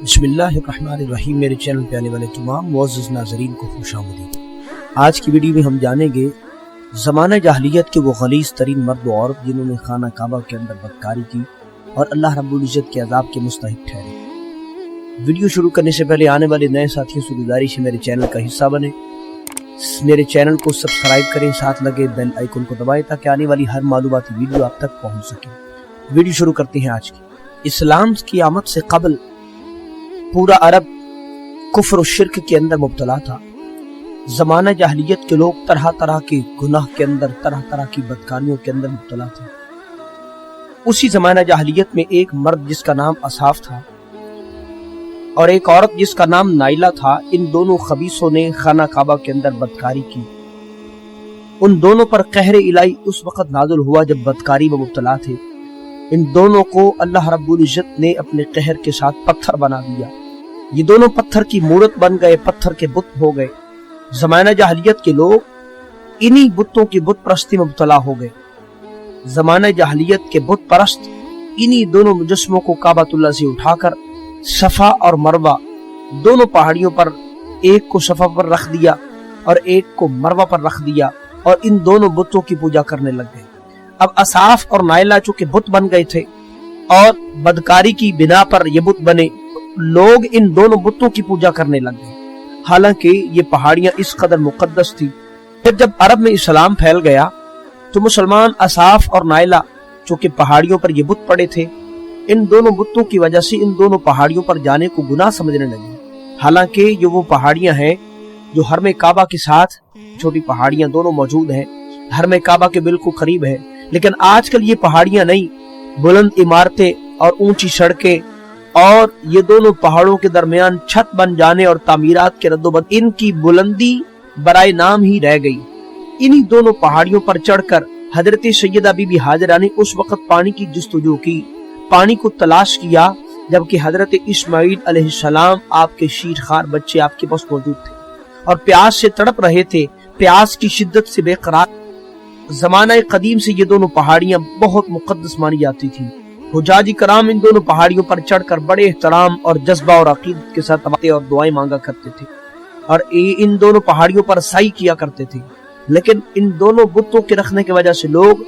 बिस्मिल्लाहिर्रहमानिर्रहीम। मेरे चैनल पे आने वाले तमाम मुअज़्ज़ज़ नाज़रीन को खुशामदीद। आज की वीडियो में हम जानेंगे ज़माना जाहिलियत के वो गलीज़ तरीन मर्द और औरत जिन्होंने खाना काबा के अंदर बदकारी की और अल्लाह रब्बुल इज़्ज़त के अज़ाब के मुस्तहिक़ ठहरे। वीडियो शुरू करने से पहले आने वाले नए साथियों से गुजारिश है मेरे चैनल का हिस्सा बने, मेरे चैनल को सब्सक्राइब करें, साथ लगे बेल आइकन को दबाएं ताकि आने वाली हर मालूमाती वीडियो आप तक पहुंच सके। वीडियो शुरू करते हैं आज की। इस्लाम की आमद से कबल पूरा अरब कुफ्र और शिर्क के अंदर मुब्तला था। ज़माना जाहिलियत के लोग तरह तरह के गुनाह के अंदर, तरह तरह की बदकारियों के अंदर मुब्तला थे। उसी ज़माना जाहिलियत में एक मर्द जिसका नाम असाफ था और एक औरत जिसका नाम नाइला था, इन दोनों खबीसों ने खाना काबा के अंदर बदकारी की। उन दोनों पर कहर इलाही उस वक्त नाज़िल हुआ जब बदकारी में मुब्तला थे। इन दोनों को अल्लाह रब्बुल इज़्ज़त ने अपने कहर के साथ पत्थर बना दिया। ये दोनों पत्थर की मूरत बन गए, पत्थर के बुत हो गए। ज़माना जाहिलियत के लोग इन्हीं बुतों की बुत परस्ती में मुब्तला हो गए। ज़माना जाहिलियत के बुत परस्त इन्हीं दोनों मुजस्मों को काबतुल्लाह से उठाकर सफा और मरवा दोनों पहाड़ियों पर, एक को सफा पर रख दिया और एक को मरवा पर रख दिया और इन दोनों बुतों की पूजा करने लग गए। अब असाफ और नाइला चूंकि बुत बन गए थे और बदकारी की बिना पर ये बुत बने, लोग इन दोनों बुतों की पूजा करने लग गए। हालांकि ये पहाड़ियां इस कदर मुकद्दस थी। फिर जब अरब में इस्लाम फैल गया तो मुसलमान असाफ और नाइला चूंकि पहाड़ियों पर ये बुत पड़े थे, इन दोनों बुतों की वजह से इन दोनों पहाड़ियों पर जाने को गुनाह समझने लगे। हालांकि ये वो पहाड़ियां हैं जो हरम काबा के साथ, छोटी पहाड़ियां दोनों मौजूद हैं, हरम काबा के बिल्कुल करीब है। लेकिन आजकल ये पहाड़ियां नहीं, बुलंद इमारतें और ऊंची सड़कें और ये दोनों पहाड़ों के दरमियान छत बन जाने और तामीरात के रद्दोबद इनकी बुलंदी बराए नाम ही रह गई। इन्हीं दोनों पहाड़ियों पर चढ़कर हजरत सैयदा बीबी हाजरा ने उस वक्त पानी की जुस्तजू की, पानी को तलाश किया, जबकि हजरत इस्माईल अलैहिस्सलाम आपके शीरखार बच्चे आपके पास मौजूद थे और प्यास से तड़प रहे थे, प्यास की शिद्दत से बेकरार। ज़माना कदीम से ये दोनों पहाड़ियां बहुत मुकद्दस मानी जाती थी। हुजाजी कराम इन दोनों पहाड़ियों पर चढ़कर बड़े एहतराम और जज्बा और अकीदत के साथ बातें और दुआएं मांगा करते थे और इन दोनों पहाड़ियों पर साई किया करते थे। लेकिन इन दोनों बुतों के रखने की वजह से लोग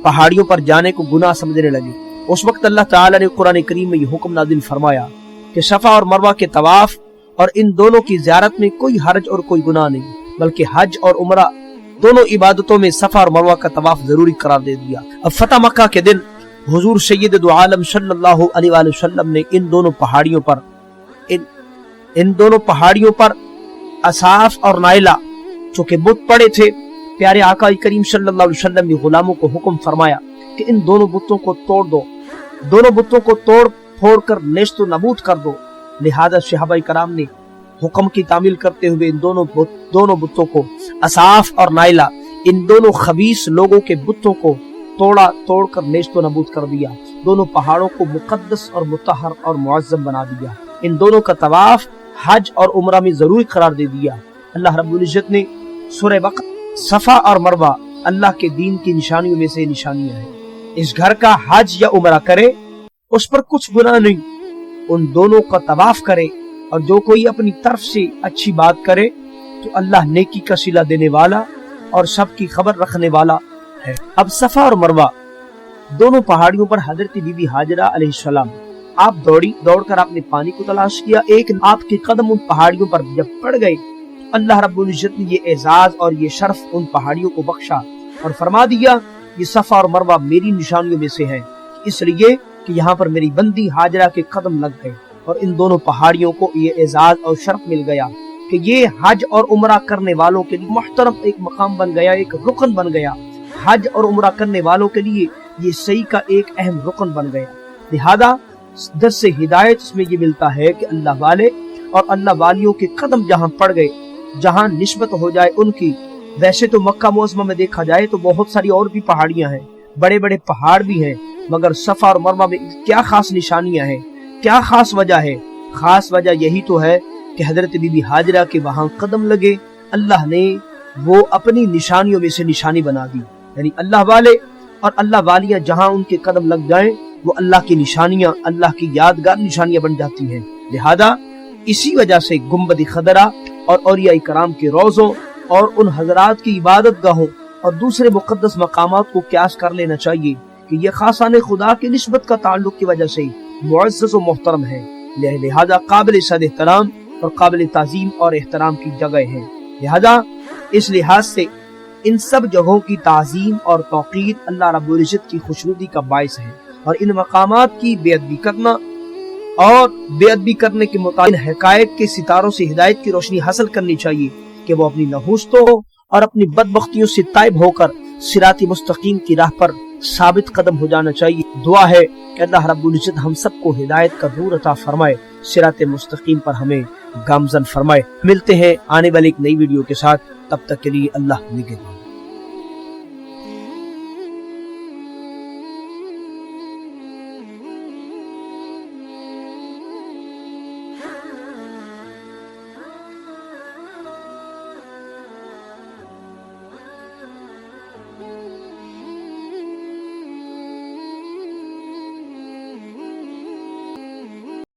पहाड़ियों पर जाने को गुनाह समझने लगे। उस वक्त अल्लाह ताला ने कुरान करीम में ये हुक्म नाज़िल फरमाया कि सफा और मरवा के तवाफ और इन दोनों की ज़ियारत में कोई हर्ज और कोई गुनाह नहीं, बल्कि हज और उमरा दोनों इबादतों में सफा और मरवा का तवाफ जरूरी करार दे दिया। अब फतह मक्का के दिन हुजूर सैयद दो आलम सल्लल्लाहु अलैहि वसल्लम ने इन दोनों पहाड़ियों पर असाफ और नाइला चूंकि बुत पड़े थे, प्यारे आका करीम सल्लल्लाहु अलैहि वसल्लम ने गुलामों को हुक्म फरमाया कि इन दोनों बुतों को तोड़ दो, दोनों बुतों को तोड़ फोड़ कर नेस्तो नबूद कर दो। लिहाजा सहाबाए कराम ने हुक्म की तामील करते हुए इन दोनों बुतों को, असाफ और नाइला, इन दोनों खबीस लोगों के बुतों को तोड़कर नेस्तो नबूद कर दिया। दोनों पहाड़ों को मुकद्दस और मुतहर और मुअज़्ज़म बना दिया। इन दोनों का तवाफ हज और उमरा में जरूरी करार दे दिया। अल्लाह रब्बुल इज़्ज़त ने सूरह बकरा, सफा और मरवा अल्लाह के दीन की निशानियों में से निशानियां हैं। इस घर का हज या उमरा करे उस पर कुछ गुनाह नहीं, उन दोनों का तवाफ करे और जो कोई अपनी तरफ से अच्छी बात करे तो अल्लाह नेकी का सिला देने वाला और सबकी खबर रखने वाला है। अब सफा और मरवा दोनों पहाड़ियों पर हजरत बीबी हाजरा अलैहिस्सलाम आप दौड़कर आपने पानी को तलाश किया। एक आपके कदम उन पहाड़ियों पर जब पड़ गए, अल्लाह रब्बुल इज़्ज़त ने ये एजाज और ये शर्फ उन पहाड़ियों को बख्शा और फरमा दिया ये सफा और मरवा मेरी निशानियों में से है, इसलिए कि यहाँ पर मेरी बंदी हाजरा के कदम लग गए और इन दोनों पहाड़ियों को ये एजाज और शर्फ मिल गया कि ये हज और उमरा करने वालों के लिए मुहतरम एक मकाम बन गया, एक रुकन बन गया। हज और उमरा करने वालों के लिए ये सही का एक अहम रुकन बन गया। लिहाजा दस से हिदायत इसमें ये मिलता है कि अल्लाह वाले और अल्लाह वालियों के कदम जहाँ पड़ गए, जहाँ निस्बत हो जाए उनकी। वैसे तो मक्का मुअज़्ज़मा में देखा जाए तो बहुत सारी और भी पहाड़ियां हैं, बड़े बड़े पहाड़ भी हैं, मगर सफा और मरवा में क्या खास निशानियां हैं, क्या खास वजह है? खास वजह यही तो है कि हजरत बीबी हाजरा के वहां कदम लगे, अल्लाह ने वो अपनी निशानियों में से निशानी बना दी। यानी अल्लाह वाले और अल्लाह वालियां जहां उनके कदम लग जाएं वो अल्लाह की निशानियां, अल्लाह की यादगार निशानियां बन जाती हैं। لہذا اسی وجہ سے گنبد خضرا اور اولیاء کرام کے روزوں اور ان حضرات کی عبادت گاہوں اور دوسرے مقدس مقامات کو قیاس کر لینا چاہیے کہ یہ خاصان خدا کی نسبت کا تعلق کی وجہ سے معزز و محترم ہے، لہذا قابل صد احترام اور قابل تعظیم اور احترام کی جگہ ہے۔ لہذا اس لحاظ سے ان سب جگہوں کی تعظیم اور توقیر اللہ رب العزت کی خوشنودی کا باعث ہے، اور ان مقامات کی بے ادبی کرنا اور بے ادبی کرنے کے مطابق حقائق کے ستاروں سے ہدایت کی روشنی حاصل کرنی چاہیے کہ وہ اپنی نحوستوں اور اپنی بدبختیوں سے تائب ہو کر صراط مستقیم کی راہ پر ثابت قدم ہو جانا چاہیے۔ دعا ہے کہ اللہ رب العزت ہم سب کو ہدایت کا نور عطا فرمائے، صراط مستقیم پر ہمیں گامزن فرمائے۔ ملتے ہیں آنے والی ایک نئی ویڈیو کے ساتھ، تب تک کے لیے اللہ نگہبان۔